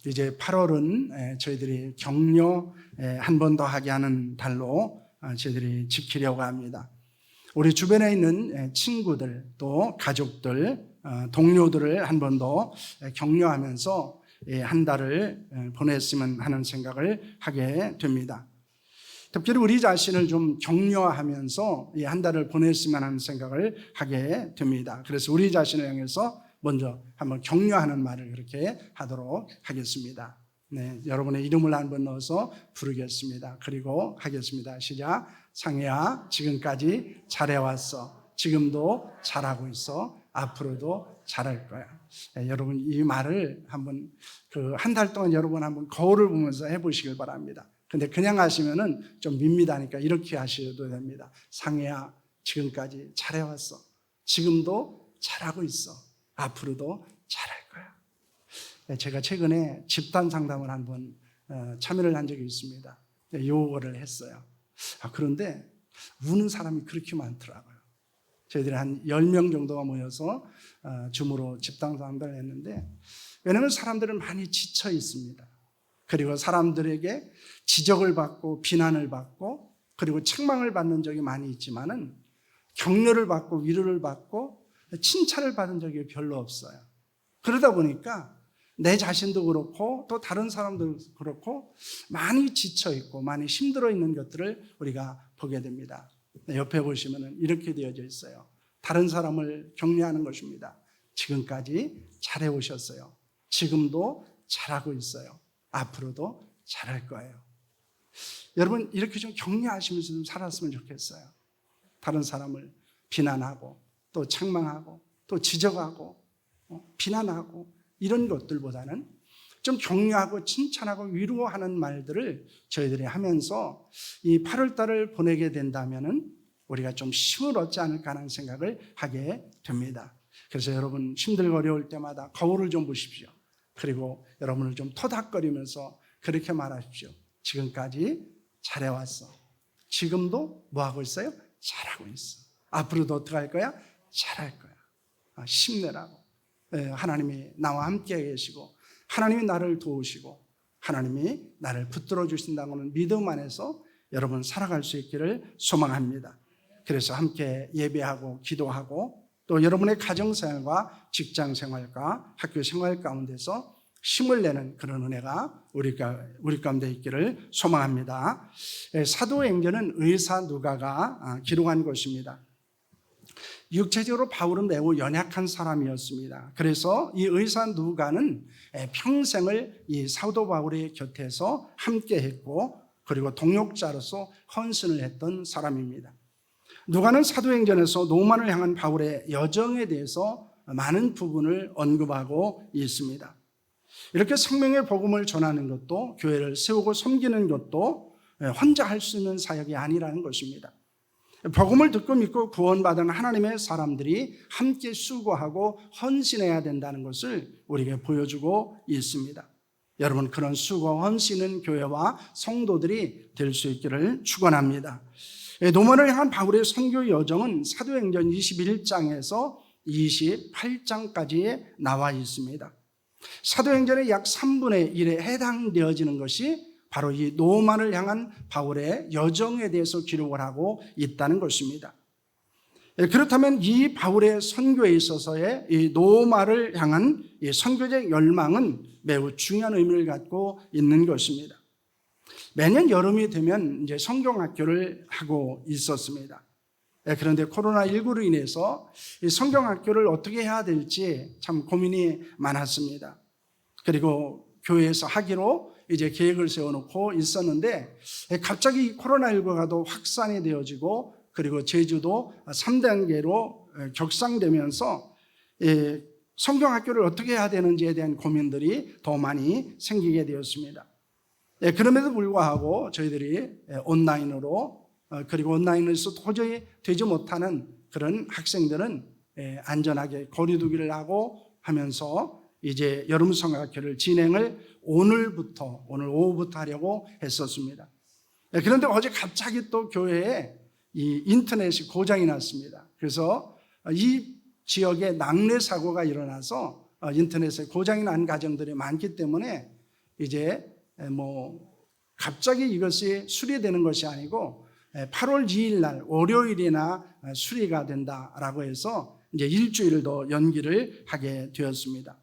이제 8월은 저희들이 격려 한 번 더 하게 하는 달로 저희들이 지키려고 합니다. 우리 주변에 있는 친구들 또 가족들 동료들을 한 번 더 격려하면서 한 달을 보냈으면 하는 생각을 하게 됩니다. 특별히 우리 자신을 좀 격려하면서 이 한 달을 보냈으면 하는 생각을 하게 됩니다. 그래서 우리 자신을 향해서 먼저 한번 격려하는 말을 그렇게 하도록 하겠습니다. 네, 여러분의 이름을 한번 넣어서 부르겠습니다. 그리고 하겠습니다. 시작. 상혜야, 지금까지 잘해왔어. 지금도 잘하고 있어. 앞으로도 잘할 거야. 네, 여러분 이 말을 한번 한 달 동안 여러분 한번 거울을 보면서 해보시길 바랍니다. 근데 그냥 하시면은 좀 밋밋하니까 이렇게 하셔도 됩니다. 상혜야, 지금까지 잘해왔어. 지금도 잘하고 있어. 앞으로도 잘할 거야. 제가 최근에 집단 상담을 한번 참여를 한 적이 있습니다. 요거를 했어요. 그런데 우는 사람이 그렇게 많더라고요. 저희들이 한 10명 정도가 모여서 줌으로 집단 상담을 했는데, 왜냐하면 사람들은 많이 지쳐 있습니다. 그리고 사람들에게 지적을 받고 비난을 받고 그리고 책망을 받는 적이 많이 있지만은 격려를 받고 위로를 받고 칭찬을 받은 적이 별로 없어요. 그러다 보니까 내 자신도 그렇고 또 다른 사람들도 그렇고 많이 지쳐 있고 많이 힘들어 있는 것들을 우리가 보게 됩니다. 옆에 보시면은 이렇게 되어져 있어요. 다른 사람을 격려하는 것입니다. 지금까지 잘해 오셨어요. 지금도 잘하고 있어요. 앞으로도 잘할 거예요. 여러분 이렇게 좀 격려하시면서 좀 살았으면 좋겠어요. 다른 사람을 비난하고 또 책망하고 또 지적하고 비난하고 이런 것들보다는 좀 격려하고 칭찬하고 위로하는 말들을 저희들이 하면서 이 8월 달을 보내게 된다면은 우리가 좀 힘을 얻지 않을까 하는 생각을 하게 됩니다. 그래서 여러분 힘들고 어려울 때마다 거울을 좀 보십시오. 그리고 여러분을 좀 토닥거리면서 그렇게 말하십시오. 지금까지 잘해왔어. 지금도 뭐 하고 있어요? 잘하고 있어. 앞으로도 어떻게 할 거야? 잘할 거야. 힘내라고. 하나님이 나와 함께 계시고 하나님이 나를 도우시고 하나님이 나를 붙들어 주신다고는 믿음 안에서 여러분 살아갈 수 있기를 소망합니다. 그래서 함께 예배하고 기도하고 또 여러분의 가정생활과 직장생활과 학교생활 가운데서 힘을 내는 그런 은혜가 우리 가운데 있기를 소망합니다. 사도행전은 의사 누가가 기록한 것입니다. 육체적으로 바울은 매우 연약한 사람이었습니다. 그래서 이 의사 누가는 평생을 이 사도 바울의 곁에서 함께 했고 그리고 동역자로서 헌신을 했던 사람입니다. 누가는 사도행전에서 노만을 향한 바울의 여정에 대해서 많은 부분을 언급하고 있습니다. 이렇게 생명의 복음을 전하는 것도 교회를 세우고 섬기는 것도 혼자 할 수 있는 사역이 아니라는 것입니다. 복음을 듣고 믿고 구원받은 하나님의 사람들이 함께 수고하고 헌신해야 된다는 것을 우리에게 보여주고 있습니다. 여러분 그런 수고 헌신은 교회와 성도들이 될 수 있기를 축원합니다. 노만을 향한 바울의 선교 여정은 사도행전 21장에서 28장까지에 나와 있습니다. 사도행전의 약 3분의 1에 해당되어지는 것이 바로 이 노만을 향한 바울의 여정에 대해서 기록을 하고 있다는 것입니다. 그렇다면 이 바울의 선교에 있어서의 이 노만을 향한 이 선교적 열망은 매우 중요한 의미를 갖고 있는 것입니다. 매년 여름이 되면 이제 성경학교를 하고 있었습니다. 그런데 코로나19로 인해서 이 성경학교를 어떻게 해야 될지 참 고민이 많았습니다. 그리고 교회에서 하기로 이제 계획을 세워놓고 있었는데 갑자기 코로나19가 또 확산이 되어지고 그리고 제주도 3단계로 격상되면서 성경학교를 어떻게 해야 되는지에 대한 고민들이 더 많이 생기게 되었습니다. 그럼에도 불구하고 저희들이 온라인으로 그리고 온라인에서 도저히 되지 못하는 그런 학생들은 안전하게 거리 두기를 하고 하면서 이제 여름 성경학교를 진행을 오늘 오후부터 하려고 했었습니다. 그런데 어제 갑자기 또 교회에 이 인터넷이 고장이 났습니다. 그래서 이 지역에 낙뢰 사고가 일어나서 인터넷에 고장이 난 가정들이 많기 때문에 이제 갑자기 이것이 수리되는 것이 아니고 8월 2일 날 월요일이나 수리가 된다라고 해서 이제 일주일 더 연기를 하게 되었습니다.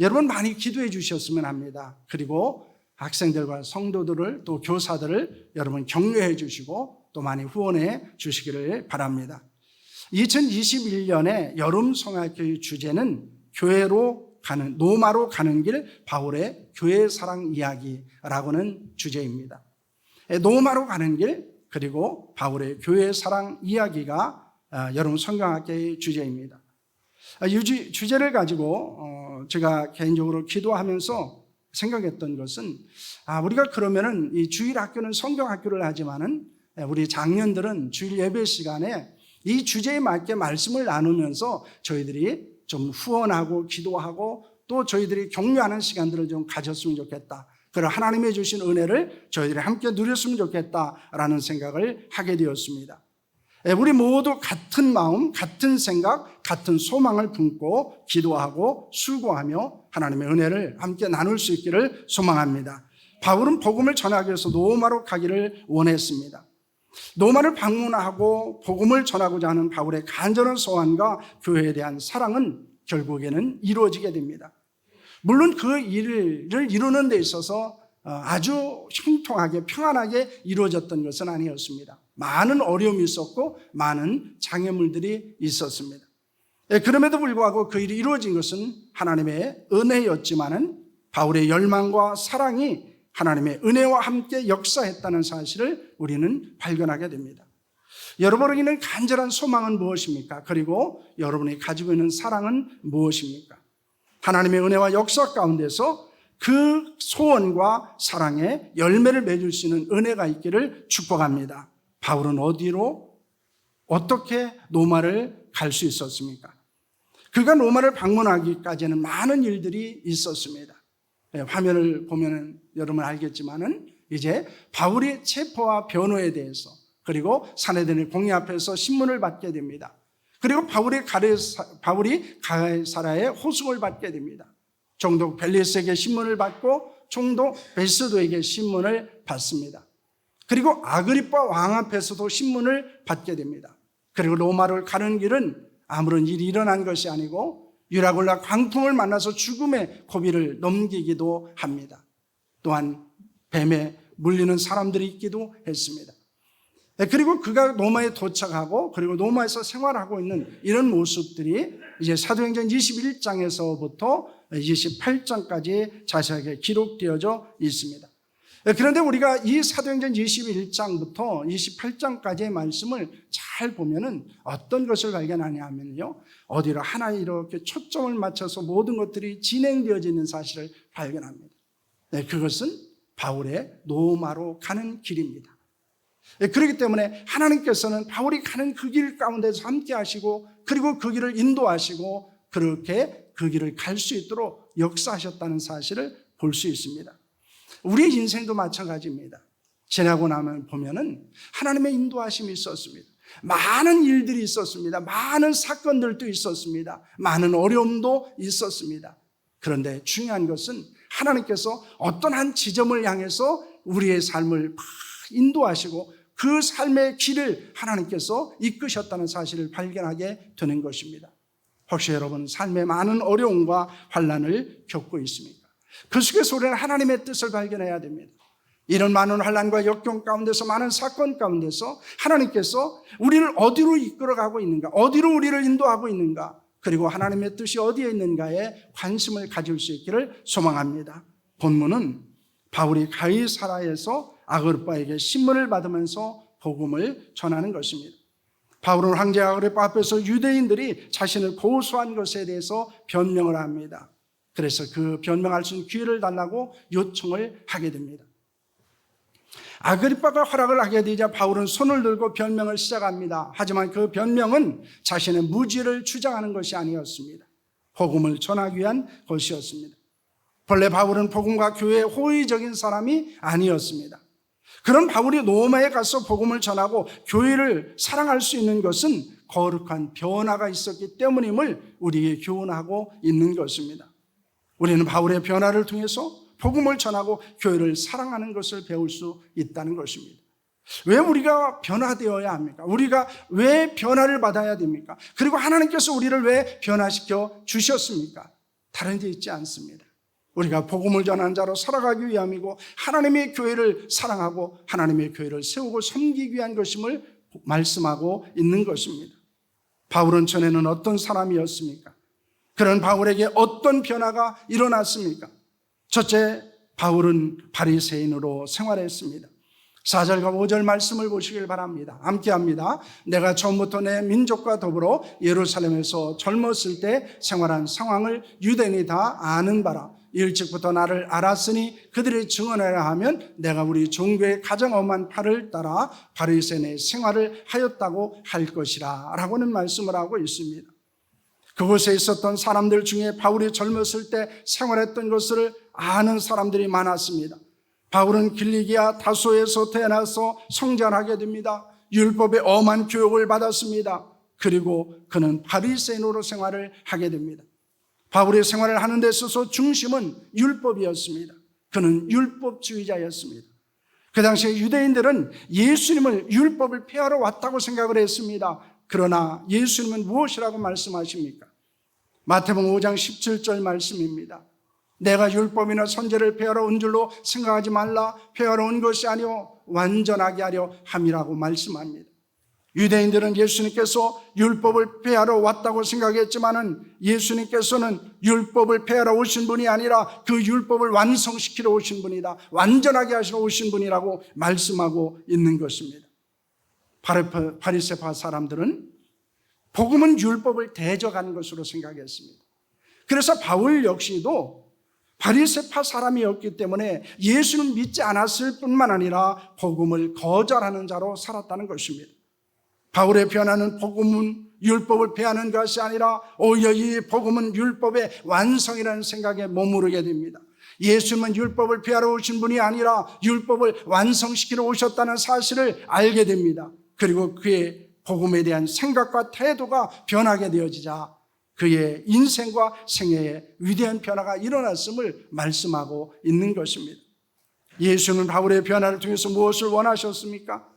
여러분 많이 기도해 주셨으면 합니다. 그리고 학생들과 성도들을 또 교사들을 여러분 격려해 주시고 또 많이 후원해 주시기를 바랍니다. 2021년에 여름 성화교회 주제는 노마로 가는 길 바울의 교회 사랑 이야기라고는 주제입니다. 노마로 가는 길 그리고 바울의 교회 사랑 이야기가 여러분 성경학계의 주제입니다. 이 주제를 가지고 제가 개인적으로 기도하면서 생각했던 것은 우리가 그러면은 이 주일 학교는 성경학교를 하지만은 우리 장년들은 주일 예배 시간에 이 주제에 맞게 말씀을 나누면서 저희들이 좀 후원하고 기도하고 또 저희들이 격려하는 시간들을 좀 가졌으면 좋겠다. 그런 하나님이 주신 은혜를 저희들이 함께 누렸으면 좋겠다라는 생각을 하게 되었습니다. 우리 모두 같은 마음, 같은 생각, 같은 소망을 품고 기도하고 수고하며 하나님의 은혜를 함께 나눌 수 있기를 소망합니다. 바울은 복음을 전하기 위해서 로마로 가기를 원했습니다. 로마를 방문하고 복음을 전하고자 하는 바울의 간절한 소원과 교회에 대한 사랑은 결국에는 이루어지게 됩니다. 물론 그 일을 이루는 데 있어서 아주 형통하게 평안하게 이루어졌던 것은 아니었습니다. 많은 어려움이 있었고 많은 장애물들이 있었습니다. 그럼에도 불구하고 그 일이 이루어진 것은 하나님의 은혜였지만은 바울의 열망과 사랑이 하나님의 은혜와 함께 역사했다는 사실을 우리는 발견하게 됩니다. 여러분에게는 간절한 소망은 무엇입니까? 그리고 여러분이 가지고 있는 사랑은 무엇입니까? 하나님의 은혜와 역사 가운데서 그 소원과 사랑에 열매를 맺을 수 있는 은혜가 있기를 축복합니다. 바울은 어떻게 로마를 갈 수 있었습니까? 그가 로마를 방문하기까지는 많은 일들이 있었습니다. 화면을 보면 여러분 알겠지만은 이제 바울의 체포와 변호에 대해서 그리고 사내들의 공의 앞에서 신문을 받게 됩니다. 그리고 바울이 가이사랴의 호송을 받게 됩니다. 총독 벨리스에게 신문을 받고 총독 베스도에게 신문을 받습니다. 그리고 아그리빠 왕 앞에서도 신문을 받게 됩니다. 그리고 로마를 가는 길은 아무런 일이 일어난 것이 아니고 유라굴라 광풍을 만나서 죽음의 고비를 넘기기도 합니다. 또한 뱀에 물리는 사람들이 있기도 했습니다. 그리고 그가 로마에 도착하고 그리고 로마에서 생활하고 있는 이런 모습들이 이제 사도행전 21장에서부터 28장까지 자세하게 기록되어져 있습니다. 그런데 우리가 이 사도행전 21장부터 28장까지의 말씀을 잘 보면은 어떤 것을 발견하냐 하면요. 어디로 하나 이렇게 초점을 맞춰서 모든 것들이 진행되어지는 사실을 발견합니다. 그것은 바울의 로마로 가는 길입니다. 그렇기 때문에 하나님께서는 바울이 가는 그 길 가운데서 함께 하시고 그리고 그 길을 인도하시고 그렇게 그 길을 갈 수 있도록 역사하셨다는 사실을 볼 수 있습니다. 우리의 인생도 마찬가지입니다. 지나고 나면 보면은 하나님의 인도하심이 있었습니다. 많은 일들이 있었습니다. 많은 사건들도 있었습니다. 많은 어려움도 있었습니다. 그런데 중요한 것은 하나님께서 어떤 한 지점을 향해서 우리의 삶을 인도하시고 그 삶의 길을 하나님께서 이끄셨다는 사실을 발견하게 되는 것입니다. 혹시 여러분 삶에 많은 어려움과 환난을 겪고 있습니까? 그 속에서 우리는 하나님의 뜻을 발견해야 됩니다. 이런 많은 환난과 역경 가운데서 많은 사건 가운데서 하나님께서 우리를 어디로 이끌어가고 있는가, 어디로 우리를 인도하고 있는가, 그리고 하나님의 뜻이 어디에 있는가에 관심을 가질 수 있기를 소망합니다. 본문은 바울이 가이사랴에서 아그리빠에게 신문을 받으면서 복음을 전하는 것입니다. 바울은 황제 아그리빠 앞에서 유대인들이 자신을 고소한 것에 대해서 변명을 합니다. 그래서 그 변명할 수 있는 기회를 달라고 요청을 하게 됩니다. 아그리빠가 허락을 하게 되자 바울은 손을 들고 변명을 시작합니다. 하지만 그 변명은 자신의 무죄를 주장하는 것이 아니었습니다. 복음을 전하기 위한 것이었습니다. 본래 바울은 복음과 교회에 호의적인 사람이 아니었습니다. 그런 바울이 로마에 가서 복음을 전하고 교회를 사랑할 수 있는 것은 거룩한 변화가 있었기 때문임을 우리에게 교훈하고 있는 것입니다. 우리는 바울의 변화를 통해서 복음을 전하고 교회를 사랑하는 것을 배울 수 있다는 것입니다. 왜 우리가 변화되어야 합니까? 우리가 왜 변화를 받아야 됩니까? 그리고 하나님께서 우리를 왜 변화시켜 주셨습니까? 다른 데 있지 않습니다. 우리가 복음을 전하는 자로 살아가기 위함이고 하나님의 교회를 사랑하고 하나님의 교회를 세우고 섬기기 위한 것임을 말씀하고 있는 것입니다. 바울은 전에는 어떤 사람이었습니까? 그런 바울에게 어떤 변화가 일어났습니까? 첫째, 바울은 바리새인으로 생활했습니다. 4절과 5절 말씀을 보시길 바랍니다. 함께 합니다. 내가 처음부터 내 민족과 더불어 예루살렘에서 젊었을 때 생활한 상황을 유대인이 다 아는 바라. 일찍부터 나를 알았으니 그들이 증언하라 하면 내가 우리 종교의 가장 엄한 팔을 따라 바리새인의 생활을 하였다고 할 것이라 라고는 말씀을 하고 있습니다. 그곳에 있었던 사람들 중에 바울이 젊었을 때 생활했던 것을 아는 사람들이 많았습니다. 바울은 길리기아 다소에서 태어나서 성장하게 됩니다. 율법의 엄한 교육을 받았습니다. 그리고 그는 바리새인으로 생활을 하게 됩니다. 바울의 생활을 하는 데 있어서 중심은 율법이었습니다. 그는 율법주의자였습니다. 그 당시에 유대인들은 예수님을 율법을 폐하러 왔다고 생각을 했습니다. 그러나 예수님은 무엇이라고 말씀하십니까? 마태복음 5장 17절 말씀입니다. 내가 율법이나 선제를 폐하러 온 줄로 생각하지 말라. 폐하러 온 것이 아니오 완전하게 하려 함이라고 말씀합니다. 유대인들은 예수님께서 율법을 폐하러 왔다고 생각했지만은 예수님께서는 율법을 폐하러 오신 분이 아니라 그 율법을 완성시키러 오신 분이다. 완전하게 하시러 오신 분이라고 말씀하고 있는 것입니다. 바리새파 사람들은 복음은 율법을 대적하는 것으로 생각했습니다. 그래서 바울 역시도 바리새파 사람이었기 때문에 예수는 믿지 않았을 뿐만 아니라 복음을 거절하는 자로 살았다는 것입니다. 바울의 변화는 복음은 율법을 폐하는 것이 아니라 오히려 이 복음은 율법의 완성이라는 생각에 머무르게 됩니다. 예수님은 율법을 폐하러 오신 분이 아니라 율법을 완성시키러 오셨다는 사실을 알게 됩니다. 그리고 그의 복음에 대한 생각과 태도가 변하게 되어지자 그의 인생과 생애에 위대한 변화가 일어났음을 말씀하고 있는 것입니다. 예수님은 바울의 변화를 통해서 무엇을 원하셨습니까?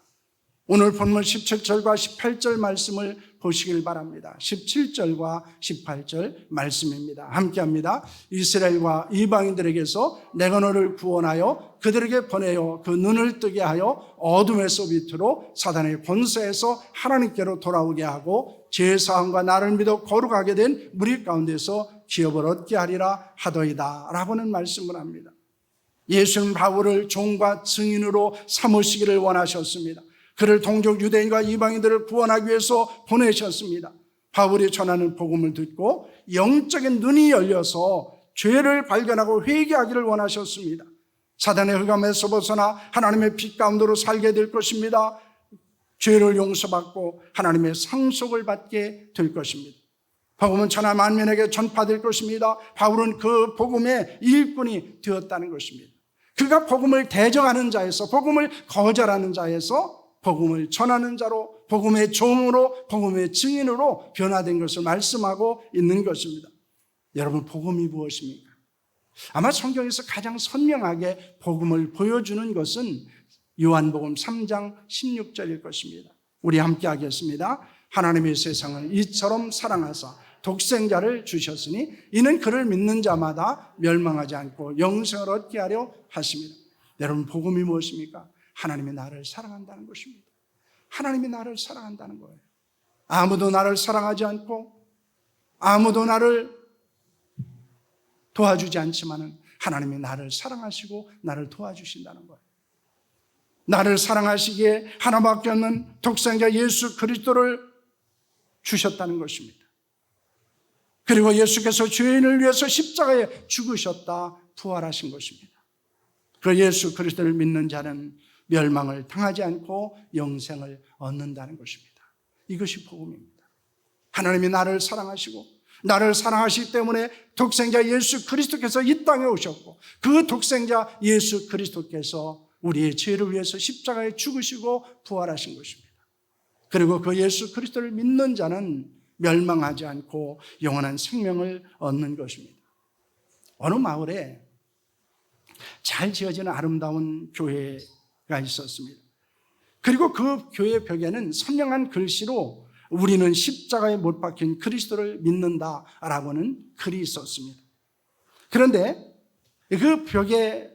오늘 본문 17절과 18절 말씀을 보시길 바랍니다. 17절과 18절 말씀입니다. 함께합니다. 이스라엘과 이방인들에게서 내가 너를 구원하여 그들에게 보내어 그 눈을 뜨게 하여 어둠에서 빛으로 사단의 권세에서 하나님께로 돌아오게 하고 제사함과 나를 믿어 거룩하게 된 무리 가운데서 기업을 얻게 하리라 하더이다 라고는 말씀을 합니다. 예수는 바울을 종과 증인으로 삼으시기를 원하셨습니다. 그를 동족 유대인과 이방인들을 구원하기 위해서 보내셨습니다. 바울이 전하는 복음을 듣고 영적인 눈이 열려서 죄를 발견하고 회개하기를 원하셨습니다. 사단의 흑암에서 벗어나 하나님의 빛 가운데로 살게 될 것입니다. 죄를 용서받고 하나님의 상속을 받게 될 것입니다. 복음은 천하 만민에게 전파될 것입니다. 바울은 그 복음의 일꾼이 되었다는 것입니다. 그가 복음을 대적하는 자에서, 복음을 거절하는 자에서 복음을 전하는 자로, 복음의 종으로, 복음의 증인으로 변화된 것을 말씀하고 있는 것입니다. 여러분, 복음이 무엇입니까? 아마 성경에서 가장 선명하게 복음을 보여주는 것은 요한복음 3장 16절일 것입니다. 우리 함께 하겠습니다. 하나님의 세상을 이처럼 사랑하사 독생자를 주셨으니 이는 그를 믿는 자마다 멸망하지 않고 영생을 얻게 하려 하십니다. 여러분, 복음이 무엇입니까? 하나님이 나를 사랑한다는 것입니다. 하나님이 나를 사랑한다는 거예요. 아무도 나를 사랑하지 않고 아무도 나를 도와주지 않지만은 하나님이 나를 사랑하시고 나를 도와주신다는 거예요. 나를 사랑하시기에 하나밖에 없는 독생자 예수 그리스도를 주셨다는 것입니다. 그리고 예수께서 죄인을 위해서 십자가에 죽으셨다 부활하신 것입니다. 그 예수 그리스도를 믿는 자는 멸망을 당하지 않고 영생을 얻는다는 것입니다. 이것이 복음입니다. 하나님이 나를 사랑하시고 나를 사랑하시기 때문에 독생자 예수 그리스도께서 이 땅에 오셨고 그 독생자 예수 그리스도께서 우리의 죄를 위해서 십자가에 죽으시고 부활하신 것입니다. 그리고 그 예수 그리스도를 믿는 자는 멸망하지 않고 영원한 생명을 얻는 것입니다. 어느 마을에 잘 지어진 아름다운 교회가 있었습니다. 그리고 그 교회 벽에는 선명한 글씨로 우리는 십자가에 못 박힌 그리스도를 믿는다라고는 글이 있었습니다. 그런데 그 벽에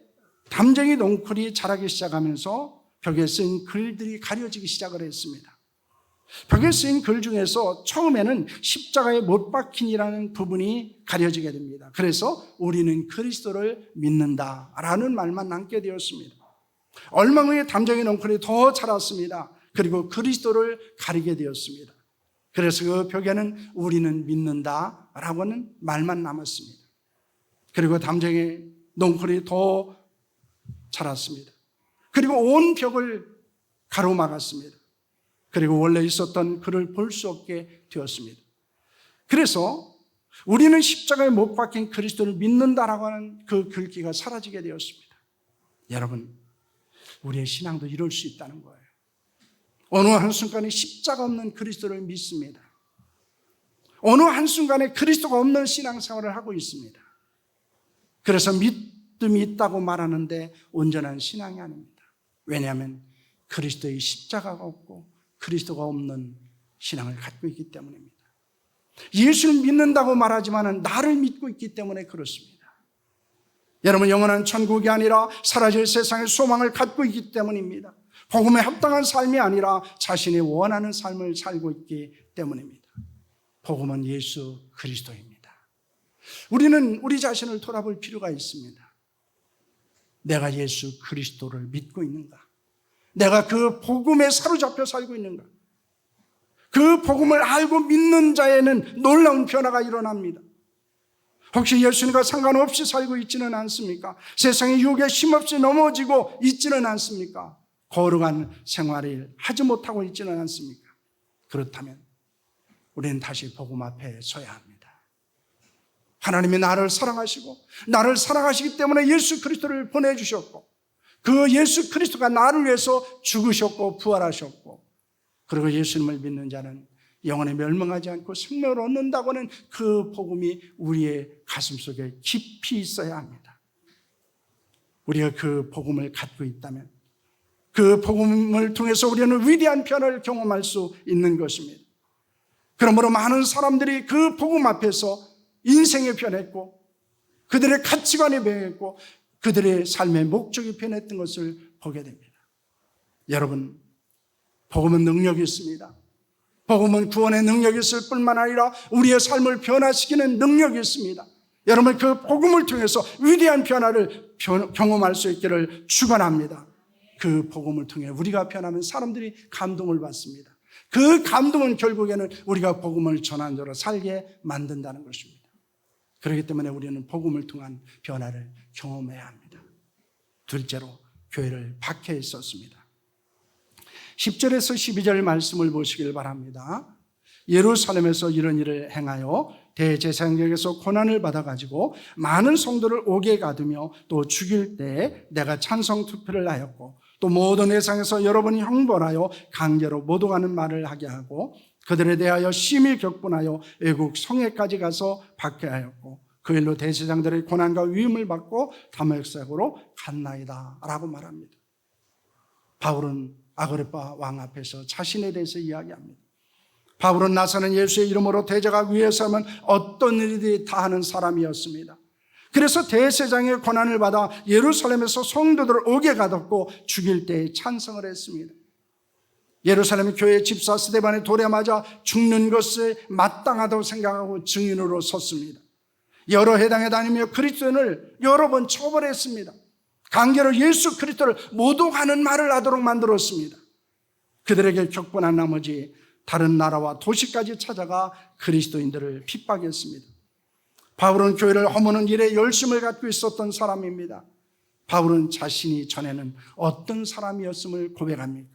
담쟁이 넝쿨이 자라기 시작하면서 벽에 쓰인 글들이 가려지기 시작을 했습니다. 벽에 쓰인 글 중에서 처음에는 십자가에 못 박힌이라는 부분이 가려지게 됩니다. 그래서 우리는 그리스도를 믿는다라는 말만 남게 되었습니다. 얼마 후에 담쟁이 넝쿨이 더 자랐습니다. 그리고 그리스도를 가리게 되었습니다. 그래서 그 벽에는 우리는 믿는다라고는 말만 남았습니다. 그리고 담쟁이 넝쿨이 더 자랐습니다. 그리고 온 벽을 가로막았습니다. 그리고 원래 있었던 글을 볼 수 없게 되었습니다. 그래서 우리는 십자가에 못 박힌 그리스도를 믿는다라고 하는 그 글귀가 사라지게 되었습니다. 여러분, 우리의 신앙도 이럴 수 있다는 거예요. 어느 한순간에 십자가 없는 그리스도를 믿습니다. 어느 한순간에 그리스도가 없는 신앙생활을 하고 있습니다. 그래서 믿음이 있다고 말하는데 온전한 신앙이 아닙니다. 왜냐하면 그리스도의 십자가가 없고 그리스도가 없는 신앙을 갖고 있기 때문입니다. 예수를 믿는다고 말하지만 나를 믿고 있기 때문에 그렇습니다. 여러분, 영원한 천국이 아니라 사라질 세상의 소망을 갖고 있기 때문입니다. 복음에 합당한 삶이 아니라 자신이 원하는 삶을 살고 있기 때문입니다. 복음은 예수 그리스도입니다. 우리는 우리 자신을 돌아볼 필요가 있습니다. 내가 예수 그리스도를 믿고 있는가? 내가 그 복음에 사로잡혀 살고 있는가? 그 복음을 알고 믿는 자에는 놀라운 변화가 일어납니다. 혹시 예수님과 상관없이 살고 있지는 않습니까? 세상의 유혹에 힘없이 넘어지고 있지는 않습니까? 거룩한 생활을 하지 못하고 있지는 않습니까? 그렇다면 우리는 다시 복음 앞에 서야 합니다. 하나님이 나를 사랑하시고 나를 사랑하시기 때문에 예수 그리스도를 보내주셨고 그 예수 그리스도가 나를 위해서 죽으셨고 부활하셨고 그리고 예수님을 믿는 자는 영원에 멸망하지 않고 생명을 얻는다고는 그 복음이 우리의 가슴속에 깊이 있어야 합니다. 우리가 그 복음을 갖고 있다면 그 복음을 통해서 우리는 위대한 변화를 경험할 수 있는 것입니다. 그러므로 많은 사람들이 그 복음 앞에서 인생이 변했고 그들의 가치관이 변했고 그들의 삶의 목적이 변했던 것을 보게 됩니다. 여러분, 복음은 능력이 있습니다. 복음은 구원의 능력이 있을 뿐만 아니라 우리의 삶을 변화시키는 능력이 있습니다. 여러분, 그 복음을 통해서 위대한 변화를 경험할 수 있기를 축원합니다. 그 복음을 통해 우리가 변하면 사람들이 감동을 받습니다. 그 감동은 결국에는 우리가 복음을 전한 자로 살게 만든다는 것입니다. 그렇기 때문에 우리는 복음을 통한 변화를 경험해야 합니다. 둘째로 교회를 박해했었습니다. 10절에서 12절 말씀을 보시길 바랍니다. 예루살렘에서 이런 일을 행하여 대제사장에게서 고난을 받아가지고 많은 성도를 옥에 가두며 또 죽일 때 내가 찬성 투표를 하였고 또 모든 회상에서 여러 번 형벌하여 강제로 모독하는 말을 하게 하고 그들에 대하여 심히 격분하여 외국 성에까지 가서 박해하였고 그 일로 대제사장들의 고난과 위임을 받고 다메섹으로 갔나이다 라고 말합니다. 바울은 아그리파 왕 앞에서 자신에 대해서 이야기합니다. 바울은 나사는 예수의 이름으로 대적하기 위해서는 어떤 일이든 다 하는 사람이었습니다. 그래서 대제사장의 고난을 받아 예루살렘에서 성도들을 옥에 가뒀고 죽일 때 찬성을 했습니다. 예루살렘 교회 집사 스데반의 돌에 맞아 죽는 것을 마땅하다고 생각하고 증인으로 섰습니다. 여러 회당에 다니며 그리스도인을 여러 번 처벌했습니다. 강제로 예수 그리스도를 모독하는 말을 하도록 만들었습니다. 그들에게 격분한 나머지 다른 나라와 도시까지 찾아가 그리스도인들을 핍박했습니다. 바울은 교회를 허무는 일에 열심을 갖고 있었던 사람입니다. 바울은 자신이 전에는 어떤 사람이었음을 고백합니다.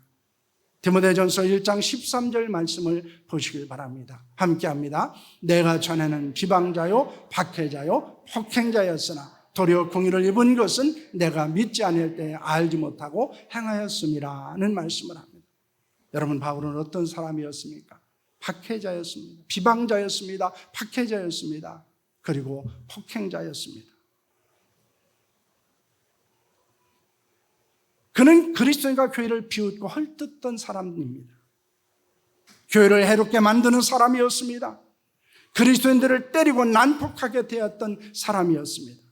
디모데전서 1장 13절 말씀을 보시길 바랍니다. 함께합니다. 내가 전에는 비방자요 박해자요 폭행자였으나 도리어 공의를 입은 것은 내가 믿지 않을 때 알지 못하고 행하였음이라는 말씀을 합니다. 여러분, 바울은 어떤 사람이었습니까? 박해자였습니다. 비방자였습니다. 박해자였습니다. 그리고 폭행자였습니다. 그는 그리스도인과 교회를 비웃고 헐뜯던 사람입니다. 교회를 해롭게 만드는 사람이었습니다. 그리스도인들을 때리고 난폭하게 대했던 사람이었습니다.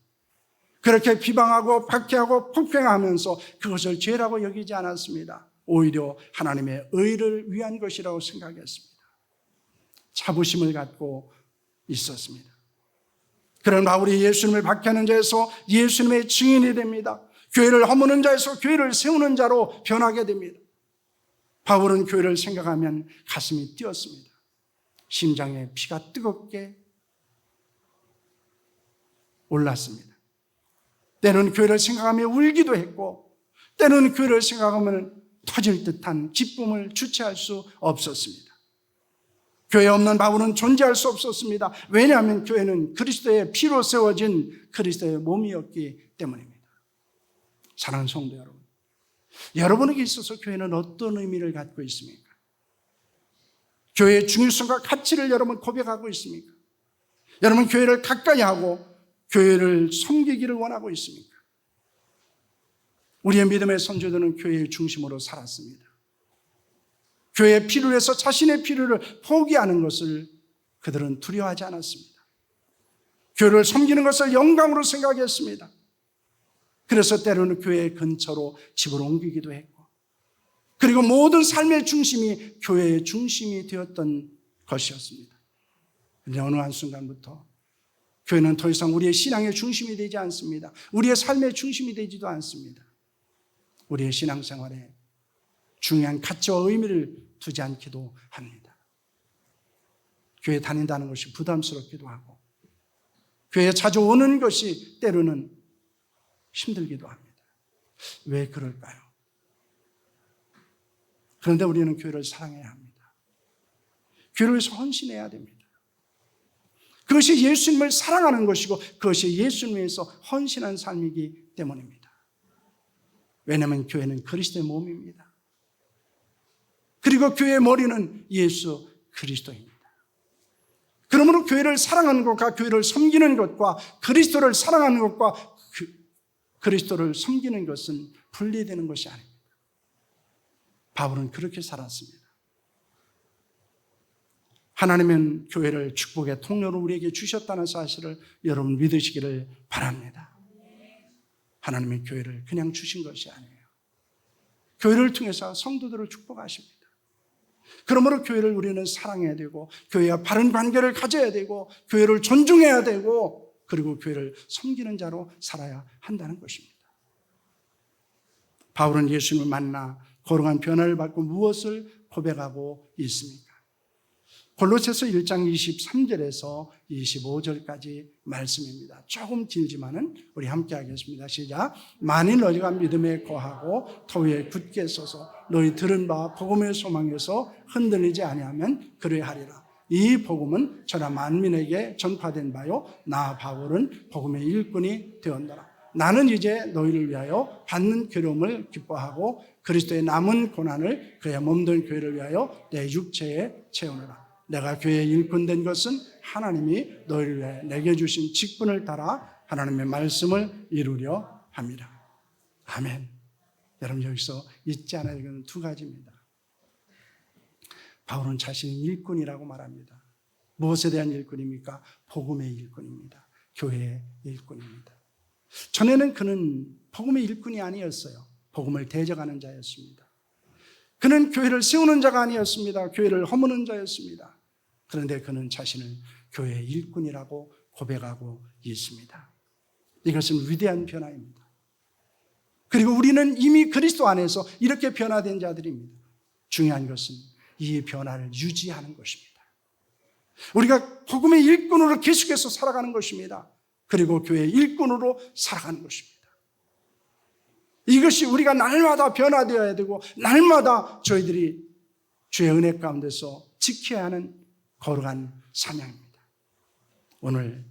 그렇게 비방하고 박해하고 폭행하면서 그것을 죄라고 여기지 않았습니다. 오히려 하나님의 의를 위한 것이라고 생각했습니다. 자부심을 갖고 있었습니다. 그런 바울이 예수님을 박해하는 자에서 예수님의 증인이 됩니다. 교회를 허무는 자에서 교회를 세우는 자로 변하게 됩니다. 바울은 교회를 생각하면 가슴이 뛰었습니다. 심장에 피가 뜨겁게 올랐습니다. 때로는 교회를 생각하며 울기도 했고, 때로는 교회를 생각하면 터질 듯한 기쁨을 주체할 수 없었습니다. 교회 없는 바울은 존재할 수 없었습니다. 왜냐하면 교회는 그리스도의 피로 세워진 그리스도의 몸이었기 때문입니다. 사랑하는 성도 여러분, 여러분에게 있어서 교회는 어떤 의미를 갖고 있습니까? 교회의 중요성과 가치를 여러분 고백하고 있습니까? 여러분, 교회를 가까이 하고 교회를 섬기기를 원하고 있습니까? 우리의 믿음의 선조들은 교회의 중심으로 살았습니다. 교회의 필요를 해서 자신의 필요를 포기하는 것을 그들은 두려워하지 않았습니다. 교회를 섬기는 것을 영광으로 생각했습니다. 그래서 때로는 교회 근처로 집을 옮기기도 했고, 그리고 모든 삶의 중심이 교회의 중심이 되었던 것이었습니다. 그런데 어느 한순간부터 교회는 더 이상 우리의 신앙의 중심이 되지 않습니다. 우리의 삶의 중심이 되지도 않습니다. 우리의 신앙생활에 중요한 가치와 의미를 두지 않기도 합니다. 교회 다닌다는 것이 부담스럽기도 하고, 교회에 자주 오는 것이 때로는 힘들기도 합니다. 왜 그럴까요? 그런데 우리는 교회를 사랑해야 합니다. 교회를 위해서 헌신해야 됩니다. 그것이 예수님을 사랑하는 것이고 그것이 예수님을 위해서 헌신한 삶이기 때문입니다. 왜냐하면 교회는 그리스도의 몸입니다. 그리고 교회의 머리는 예수 그리스도입니다. 그러므로 교회를 사랑하는 것과 교회를 섬기는 것과 그리스도를 사랑하는 것과 그리스도를 섬기는 것은 분리되는 것이 아닙니다. 바울은 그렇게 살았습니다. 하나님은 교회를 축복의 통로로 우리에게 주셨다는 사실을 여러분 믿으시기를 바랍니다. 하나님의 교회를 그냥 주신 것이 아니에요. 교회를 통해서 성도들을 축복하십니다. 그러므로 교회를 우리는 사랑해야 되고, 교회와 바른 관계를 가져야 되고, 교회를 존중해야 되고, 그리고 교회를 섬기는 자로 살아야 한다는 것입니다. 바울은 예수님을 만나 거룩한 변화를 받고 무엇을 고백하고 있습니까? 골로새서 1장 23절에서 25절까지 말씀입니다. 조금 길지만은 우리 함께 하겠습니다. 시작. 만일 너희가 믿음에 거하고 터 위에 굳게 서서 너희 들은 바 복음의 소망에서 흔들리지 아니하면 그리하리라. 이 복음은 전하 만민에게 전파된 바요 나 바울은 복음의 일꾼이 되었노라. 나는 이제 너희를 위하여 받는 괴로움을 기뻐하고 그리스도의 남은 고난을 그의 몸된 교회를 위하여 내 육체에 채우노라. 내가 교회의 일꾼 된 것은 하나님이 너희를 위해 내게 주신 직분을 따라 하나님의 말씀을 이루려 합니다. 아멘. 여러분, 여기서 잊지 않아야 되는 두 가지입니다. 바울은 자신이 일꾼이라고 말합니다. 무엇에 대한 일꾼입니까? 복음의 일꾼입니다. 교회의 일꾼입니다. 전에는 그는 복음의 일꾼이 아니었어요. 복음을 대적하는 자였습니다. 그는 교회를 세우는 자가 아니었습니다. 교회를 허무는 자였습니다. 그런데 그는 자신을 교회의 일꾼이라고 고백하고 있습니다. 이것은 위대한 변화입니다. 그리고 우리는 이미 그리스도 안에서 이렇게 변화된 자들입니다. 중요한 것은 이 변화를 유지하는 것입니다. 우리가 복음의 일꾼으로 계속해서 살아가는 것입니다. 그리고 교회의 일꾼으로 살아가는 것입니다. 이것이 우리가 날마다 변화되어야 되고 날마다 저희들이 주의 은혜 가운데서 지켜야 하는 거룩한 사명입니다. 오늘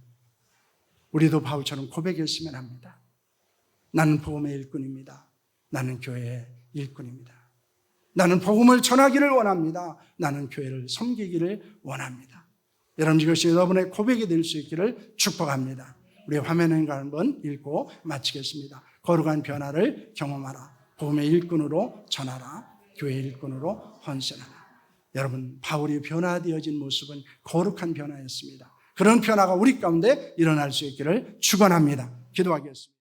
우리도 바울처럼 고백했으면 합니다. 나는 복음의 일꾼입니다. 나는 교회의 일꾼입니다. 나는 복음을 전하기를 원합니다. 나는 교회를 섬기기를 원합니다. 여러분, 이것이 여러분의 고백이 될 수 있기를 축복합니다. 우리 화면에 한번 읽고 마치겠습니다. 거룩한 변화를 경험하라. 복음의 일꾼으로 전하라. 교회의 일꾼으로 헌신하라. 여러분, 바울이 변화되어진 모습은 거룩한 변화였습니다. 그런 변화가 우리 가운데 일어날 수 있기를 축원합니다. 기도하겠습니다.